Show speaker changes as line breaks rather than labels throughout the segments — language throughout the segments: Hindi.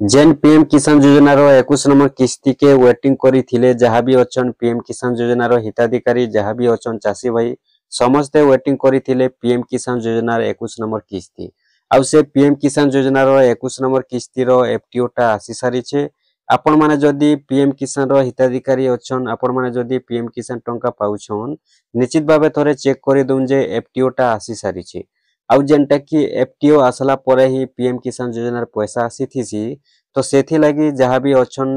जेन पीएम किसान योजना रो 21 नंबर किस्ती के वेटिंग करी थिले जहाँ भी अछन पीएम किसान योजना रो हिताधिकारी जहाँ भी अछन चासी भाई समस्ते वेटिंग करी थिले पीएम किसान योजना रो 21 नंबर किस्ती आउ से पीएम किसान योजना रो 21 नंबर किस्ती रो एफटीओ टा आसी सारी छे। आपण माने जदी पीएम किसान रो हिताधिकारी अछन आपण माने जदी पीएम किसान टंका पाउछन निश्चित भाबे थोरे चेक करी दउन जे एफटीओ टा आसी सारी छे। आउ जेनटा कि एफटीओ आसला परे ही पीएम किसान योजना रो पैसा आसी थिसी तो सेथि लगी जहाँ भी अछन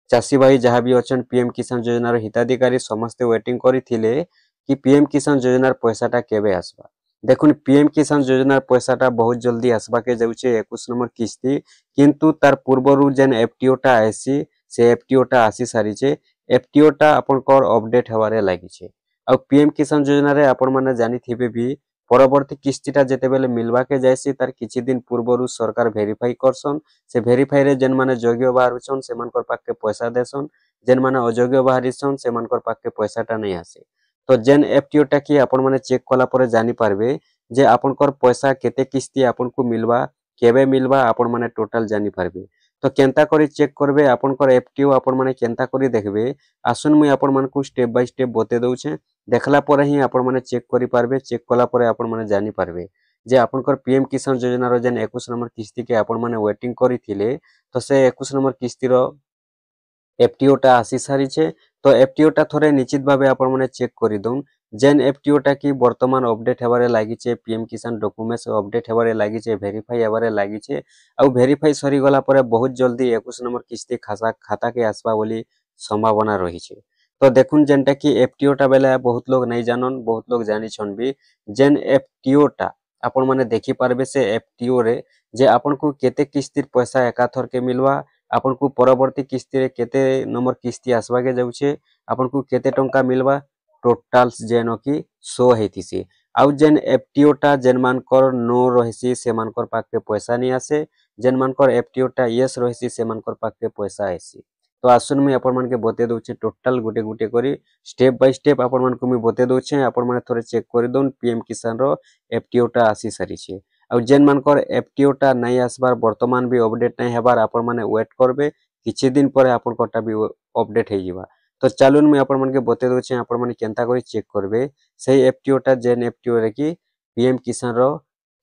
चासी भाई जहाँ भी अछन पीएम किसान योजना रो हिताधिकारी समस्ते वेटिंग करिथिले कि पीएम किसान योजना रो पैसाटा केबे आसबा। देखुन पीएम किसान योजना रो पैसाटा बहुत जल्दी आसबा के जाउछे 21 नंबर किस्ती किंतु तार पूर्वरु जेन एफटीओ टा आसी से एफटीओ टा आसी सारी छे। एफटीओ टा आपनकर अपडेट हेबारे लागि छे। आ पीएम किसान योजना रे आपण माने जानिथिबे भी परवर्ती किस्तीटा जेतेबेले मिलवा के जायसी तार किछि दिन पूर्वरु सरकार वेरीफाई करसन से वेरीफाई रे जेन माने योग्य बाहरुछन से मानकर पाके पैसा देसन जेन माने अयोग्य बाहरिछन से मानकर पाके पैसाटा नै आसे। तो जेन एफटीओ टा कि आपण माने चेक कला परे जानि पारबे जे आपनकर पैसा केते किस्ती आपनको मिलवा केबे मिलवा आपण माने टोटल जानि पारबे। तो केनता करी चेक करबे आपनकर एफटीओ आपण माने केनता करी देखबे आसुन मुई आपण मानकु स्टेप बाय स्टेप बते दउछे देखला परे ही आपण माने चेक करी पारबे। चेक कला परे आपण माने जानि पारबे जे आपनकर पीएम किसान योजना रो जेन 21 नंबर किस्ती के आपण माने वेटिंग करिथिले तो से 21 नंबर किस्ती रो एफटीओ टा आसी सारी छे। तो एफटीओ टा थोरे निश्चित भाबे आपण माने चेक करी दउन जेन एफटीओ टा की वर्तमान अपडेट हेबारे लागि छे पीएम किसान डॉक्यूमेंट्स अपडेट हेबारे लागि छे वेरीफाई हेबारे लागि छे। आ वेरीफाई सरी गला परे बहुत जल्दी 21 नंबर किस्ती खाता के आसबा बोली संभावना रही छे। तो देखुन जेनटा कि एफटीओ टा बेले बहुत लोग नहीं जानन बहुत लोग जानि छन भी जेन एफटीओ टा आपण माने देखि पारबे से एफटीओ रे जे आपण को केते किस्तीर पैसा एकाथर के मिलवा आपण को परवर्ती किस्ती रे केते नंबर किस्ती आसबा के जाउछे आपण को केते टंका मिलवा टोटल्स जेनो कि शो हेतिसी। आउ जेन एफटीओ टा जेन मानकर नो रहसी से मानकर पाके पैसा नहीं आसे जेन मानकर एफटीओ टा यस रहसी से मानकर पाके पैसा आसी। तो आसुन मुई आपण मानके बते दउछे टोटल गुटे गुटे करी स्टेप बाय स्टेप आपण मानकु मुई बते दउछे आपण माने थोरे चेक करि दउन पीएम किसान रो एफटीओ टा आसी सारी छे। आ जेन मानकर एफटीओ टा नहीं आसबार वर्तमान भी अपडेट नहीं हेबार आपण माने वेट करबे किछि दिन परे आपण कोटा भी अपडेट हे जिवा। तो चालुन मुई आपण मानके बते दउछे आपण माने केनता करी चेक करबे सेही एफटीओ टा जेन एफटीओ रे कि पीएम किसान रो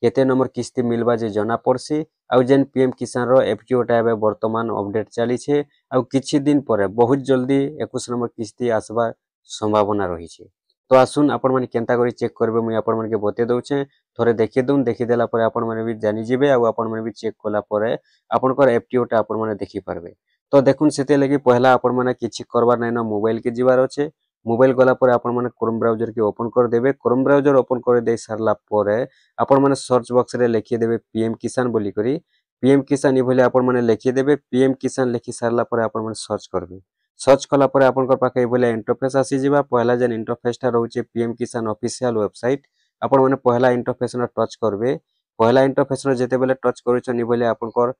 केते नंबर किस्ती मिलबा जे जना पड़सी आउ जेन पीएम किसान रो एफटीओ टा एबे वर्तमान अपडेट चली छे आउ किछि दिन परे बहुत जल्दी 21 नंबर किस्ती आसबा संभावना रही छे। तो आसुन आपण माने केनता करी चेक करबे मुई आपण मानके बते दउछे थोरे देखि दउन देखि देला परे आपण माने भी जानि जिबे आउ आपण माने भी चेक कला परे आपनकर एफटीओ टा आपण माने देखि पारबे। तो देखुन सेते लगी पहला आपण माने किछि करबार नै न मोबाइल के जिबार अछि मोबाइल गला परे आपण माने क्रोम ब्राउजर के ओपन कर देबे क्रोम ब्राउजर ओपन कर दे सारला परे आपण माने सर्च बॉक्स रे लिखि देबे पीएम किसान बोली करी पीएम किसान इ भले आपण माने लिखि देबे पीएम किसान लिखि सारला परे आपण माने सर्च करबे सर्च कला परे आपनकर पाखे बोले इंटरफेस आसी जिबा पहला जेन इंटरफेस टा रहउचे पीएम किसान ऑफिशियल वेबसाइट आपण माने पहला इंटरफेस न टच करबे पहला इंटरफेस न जेते बेले टच करूछन इ बोले आपनकर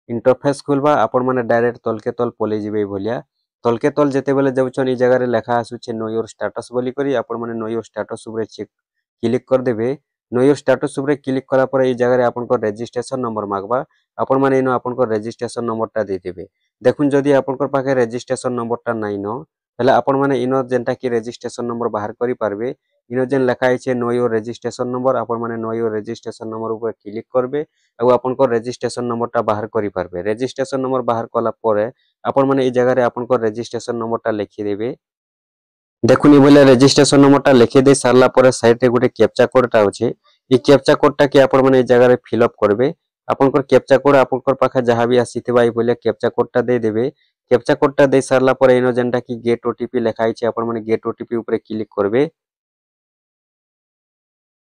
इंटरफेस खुलबा आपण माने डायरेक्ट तलके तल पले जिबे भलिया तलके तल जेते बेले जाउछन इ जगह रे लेखा आसुचे नो योर स्टेटस बोली करी आपण माने नो योर स्टेटस ऊपर चेक क्लिक कर देबे नो योर स्टेटस ऊपर क्लिक कला परे इ जगह रे आपनकर रजिस्ट्रेशन नंबर मागबा आपण माने इनो आपनकर रजिस्ट्रेशन नंबर टा दे देबे। देखुन जदी आपनकर पाखे रजिस्ट्रेशन नंबर टा नाही न पहले आपण माने इनो जेनटा कि रजिस्ट्रेशन नंबर बाहर करी पारबे इनो जेन लेखा आइछे नो योर रजिस्ट्रेशन नंबर आपण माने नो योर रजिस्ट्रेशन नंबर ऊपर क्लिक करबे आ आपनकर रजिस्ट्रेशन नंबर टा बाहर करी पारबे रजिस्ट्रेशन नंबर बाहर कला परे आपण माने इ जगह रे आपनकर रजिस्ट्रेशन नंबर टा लिखि देबे। देखुन इ बोले रजिस्ट्रेशन नंबर टा लिखि दे सारला परे साइड रे गुटे कैप्चा कोड टा होचे इ कैप्चा कोड टा कि आपण माने इ जगह रे फिल अप करबे आपनकर कैप्चा कोड आपनकर पाखे जहां भी आसीथिबा इ बोले कैप्चा कोड टा दे देबे कैप्चा कोड टा दे सारला परे इनो जेनटा कि गेट ओटीपी लेखा आइछे आपण माने गेट ओटीपी ऊपर क्लिक करबे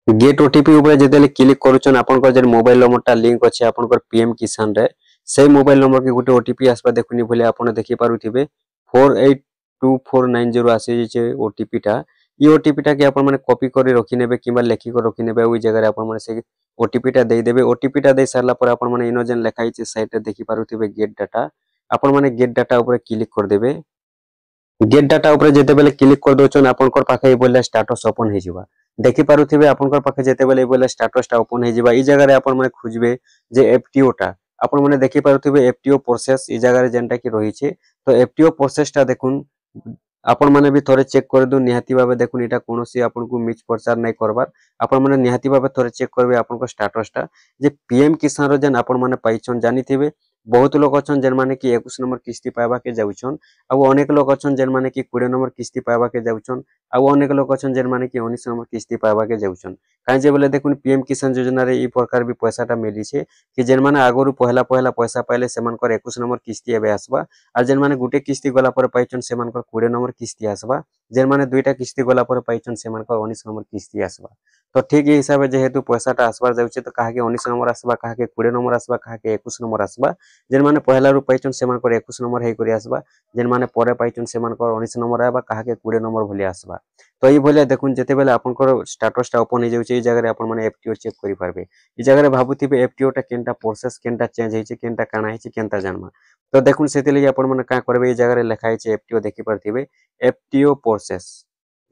गेट ओटीपी ऊपर जेतेले क्लिक करूछन आपनकर जे मोबाइल नंबर टा लिंक अछि आपनकर पीएम किसान रे सेही मोबाइल नंबर के गुटे ओटीपी आसबा देखुनी बोले आपण देखि पारुथिबे 482490 आसी जे ओटीपी टा इ ओटीपी टा के आपण माने कॉपी करी रखि नेबे किबा लेखि को रखि नेबे ओइ जगह रे आपण माने से ओटीपी टा दे देबे ओटीपी टा दे सारला पर आपण माने इनो जेन लेखा आइछे साइड रे देखि पारुथिबे गेट डाटा आपण माने गेट डाटा ऊपर क्लिक कर देबे गेट डाटा ऊपर जेते बेले क्लिक कर दोछन आपनकर पाखे बोले स्टेटस ओपन हे जिबा देखि पारुथिबे आपनकर पाखे जेते बेले बोले स्टेटस टा ओपन हे जिबा इ जगह रे आपण माने खुजबे जे एफटीओ टा आपण माने देखि पारुथिबे एफटीओ प्रोसेस ई जगह रे जेंटा कि रही छे। तो एफटीओ प्रोसेस टा देखुन आपण माने भी थोड़े चेक कर दो निहाती भाबे देखुन एटा कोनोसी आपण को मिच प्रचार नै करबार। आपण माने निहाती भाबे थोड़े चेक करबे आपण को स्टेटस टा जे पीएम किसान रो जेन आपण माने पाइछन जानिथिबे। बहुत लोग अछन जेन माने कि 21 नंबर किस्ती पाइबा के जाउछन आ अनेक लोग अछन जेन माने कि 20 नंबर किस्ती पाइबा के जाउछन आ अनेक लोग अछन जेन माने कि 19 नंबर किस्ती पाइबा के जाउछन। काहे जे बोले देखुन पीएम किसान योजना रे ई प्रकार भी पैसाटा मिली छे कि जेन माने आगरु पहला पहला पैसा पाइले सेमानकर 21 नंबर किस्ती एबे आसबा आ जेन माने गुटे किस्ती गला पर पाइछन सेमानकर 20 नंबर किस्ती आसबा। जेन माने दुईटा किस्ती गला पर पाइछन सेमानकर 19 नंबर किस्ती आसबा। तो ठीक ए हिसाब जेहेतु पैसाटा आसबार जाउछे तो काहे के 19 नंबर आसबा काहे के 20 नंबर आसबा काहे के 21 नंबर आसबा। जेन माने पहला रु पाइछन सेमानकर 21 नंबर हेई करी आसबा। जेन माने परे पाइछन सेमानकर 19 नंबर आबा काहे के 20 नंबर भली आसबा। तो ई भलिया देखुन जेते बेले आपनकर स्टेटस टा ओपन हे जाउछे ई जगह रे आपण माने एफटीओ चेक करि पारबे। ई जगह रे भाबुथिबे एफटीओ टा केनटा प्रोसेस केनटा चेंज हेइछे केनटा काना हेइछे केनटा जानबा। तो देखुन सेति लगी आपण माने का करबे ई जगह रे लिखा हेइछे एफटीओ देखि पारथिबे एफटीओ प्रोसेस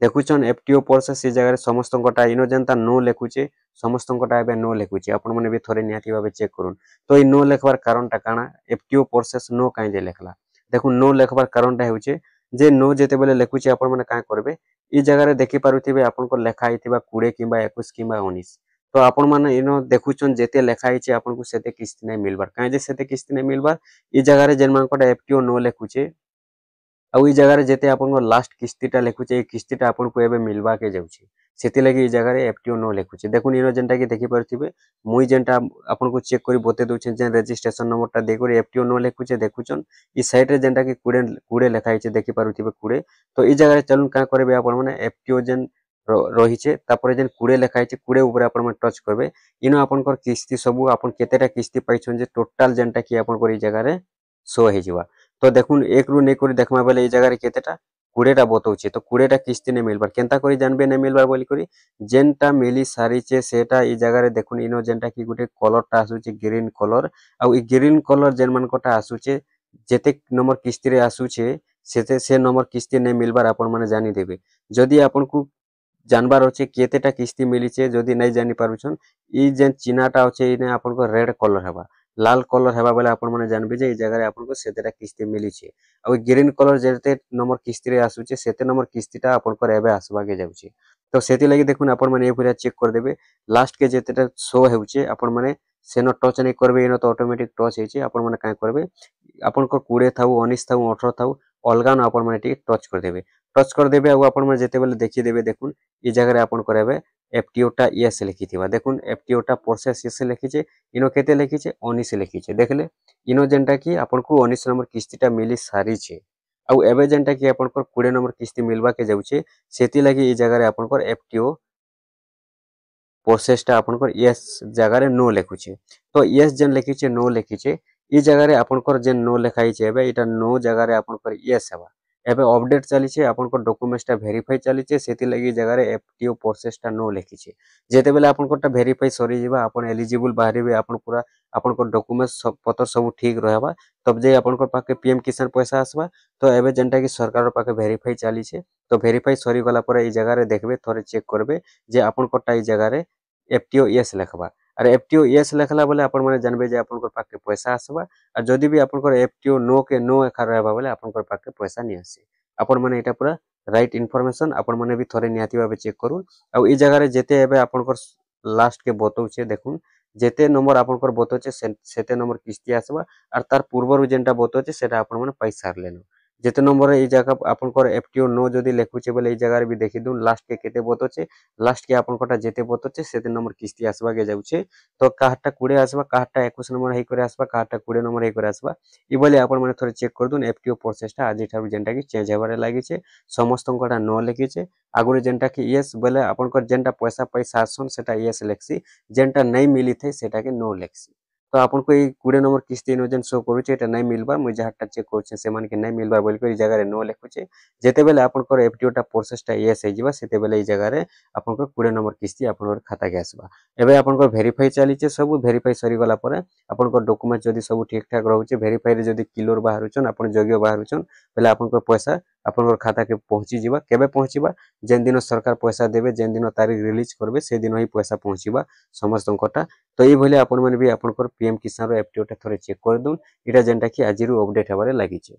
देखुछन एफटीओ प्रोसेस ई जगह रे समस्तनकटा इनो जेनता नो लेखुछे समस्तनकटा एबे नो लेखुछे आपण माने भी थोरे निहाती भाबे चेक करून। तो ई नो लेखबार कारणटा काना एफटीओ प्रोसेस नो काहे जे लेखला देखुन नो लेखबार कारणटा हेउछे जे नो जेते बेले लेखुछे आपण माने का करबे ई जगह रे देखि पारुथिबे आपनको लेखा हेइथिबा 20 किबा 21 किबा 19। तो आपण माने इनो देखुछन जेते लेखा हेइछे आपनको सेते किस्ती नै मिलबार काहे जे सेते किस्ती नै मिलबार ई जगह रे जेन मानकोटा एफटीओ नो लेखुछे आ ई जगह रे जेते आपनको लास्ट किस्तीटा लेखुछे ई किस्तीटा आपनको एबे मिलबा के जाउछे सेति लगी ई जगह रे एफटीओ नो लेखुछे। देखुन इनो जेनटा कि देखि पारुथिबे मुई जेनटा आपनको चेक करी बते दोछे जेन रजिस्ट्रेशन नंबरटा देखोरी एफटीओ नो लेखुछे देखुछन ई साइड रे जेनटा कि 20 लेखा हेइछे देखि पारुथिबे 20। तो ई जगह रे चलुन का करबे आपण माने एफटीओ जेन रहिछे तापरे जेन 20 लेखा हेइछे 20 ऊपर आपण माने टच करबे इनो आपनकर किस्ती सब आपण केतेटा किस्ती पाइछन जे टोटल जेनटा कि आपनकर ई जगह रे शो हेजिवा। तो देखुन एक रु नै करी देखमा बेले ई जगह रे केतेटा 20टा बतौछे तो 20टा किस्ती नै मिलबार केनता करी जानबे नै मिलबार बोली करी जेनटा मिली सारिछे सेटा ई जगह रे देखुन इनो जेनटा कि गुटे कलरटा आसुछे ग्रीन कलर आ ई ग्रीन कलर जेन मानकटा आसुछे जेते नंबर किस्ती रे आसुछे सेते से नंबर किस्ती नै मिलबार आपण माने जानि देबे। जदि आपनको जानबार अछि केतेटा किस्ती मिलिछे जदि नै जानि पारुछन ई जेन चिन्हाटा अछि इने आपनको रेड कलर हेबा लाल कलर हेबा बेले आपण माने जानबे जे ई जगह रे आपनको सेतेटा किस्ती मिलिछे आ ग्रीन कलर जेते नंबर किस्ती रे आसुछे सेते नंबर किस्तीटा आपनको एबे आसबा के जाउछे। तो सेति लागि देखुन आपण माने ए पुरा चेक कर देबे लास्ट के जेतेटा शो हेउछे आपण माने सेनो टच नै करबे इनो तो ऑटोमेटिक टच हेइछे आपण माने का करबे आपनको 20 थाउ 19 थाउ 18 थाउ अलगा न आपण माने टिके टच कर देबे आ आपण माने जेते बेले देखि देबे देखुन ई जगह रे आपण करबे एफटीओ टा यस लिखिथिबा देखुन एफटीओ टा प्रोसेस यस लिखिछे इनो केते लिखिछे 19 लिखिछे देखले इनो जेनटा कि आपनको 19 नंबर किस्तीटा मिली सारिछे आ एबे जेनटा कि आपनको 20 नंबर किस्ती मिलबा के जाउछे सेति लागि ई जगह रे आपनको एफटीओ प्रोसेसटा आपनको यस जगह रे नो लिखुछे। तो यस जेन लिखिछे नो लिखिछे ई जगह रे आपनको जेन नो लिखाइछे एबे इटा नो जगह रे आपनको यस हेबा एबे अपडेट चलीछे आपनको डॉक्यूमेंट्सटा वेरीफाई चलीछे सेति लागि जगह रे एफटीओ प्रोसेसटा नो लिखिछे जेते बेले आपनकोटा वेरीफाई सरी जिबा आपण एलिजिबल बाहरिबे आपण पूरा आपनको डॉक्यूमेंट्स सब पत्र सब ठीक रहबा तब जे आपनको पाके पीएम किसान पैसा आसबा। तो एबे जेनटा कि सरकार पाके वेरीफाई चलीछे तो वेरीफाई सरी गला पर ई जगह रे देखबे थोरे चेक करबे जे आपनकोटा ई जगह रे एफटीओ यस लेखबा अरे एफटीओ यस लेखला बोले आपण माने जानबे जे आपनकर पाके पैसा आसबा आ जदि भी आपनकर एफटीओ नो के नो एखा रहबा बोले आपनकर पाके पैसा नि आसे आपण माने एटा पूरा राइट इन्फॉर्मेशन आपण माने भी थोरे निहाती भाबे चेक करू आ ई जगह रे जेते एबे आपनकर लास्ट के बतौछे देखुन जेते नंबर आपनकर बतौछे सेते नंबर किस्ती आसबा आर तार पूर्वरु जेनटा बतौछे सेटा आपण माने पैसा लेनो जेते नंबर ई जगह आपनकर एफटीओ नो जदि लेखुछे बोले ई जगह रे भी देखि दु लास्ट के केते बतौछे लास्ट के आपनकोटा जेते बतौछे सेते नंबर किस्ती आसबा के जाउछे। तो काहटा 20 आसबा काहटा 21 नंबर हेइ करे आसबा काहटा 20 नंबर हेइ करे आसबा ई बोले आपण माने थोरे चेक कर दुन एफटीओ प्रोसेसटा आजि ठारु जेनटा कि चेंज हेबारे लागिछे समस्तनकोटा नो लिखिछे आगुरे जेनटा कि यस बोले आपनकर जेनटा पैसा पैसा आसन सेटा यस लेखसी जेनटा नै मिली थे सेटा के नो लेखसी। तो आपनको ई 20 नंबर किस्ती नो जेन शो करूछे एटा नै मिलबार मुई जहाटा चेक करूछे से मान के नै मिलबार बोल के ई जगह रे नो लेखुछे जेते बेले आपनकर एफटीओ टा प्रोसेसटा यस हे जिबा सेते बेले ई जगह रे आपनकर 20 नंबर किस्ती आपनकर खाता के आसबा। एबे आपनकर वेरीफाई चलीछे सब वेरीफाई सरी गला परे आपनकर डॉक्यूमेंट जदि सब ठीक ठाक रहउछे वेरीफाई रे जदि क्लियर बाहरुछन आपन जोग्य बाहरुछन बेले आपनकर पैसा आपनकर खाता के पहुँची जिबा केबे पहुँचीबा जेन दिन सरकार पैसा देबे जेन दिन तारीख रिलीज करबे से दिन ही पैसा पहुँचीबा समस्तंकटा तो ये भले आपण माने भी आपनकर पीएम किसान रो एप्टी थोड़े चेक कर दून इटा जेनटा कि आज अपडेट हेबारे लागिचे।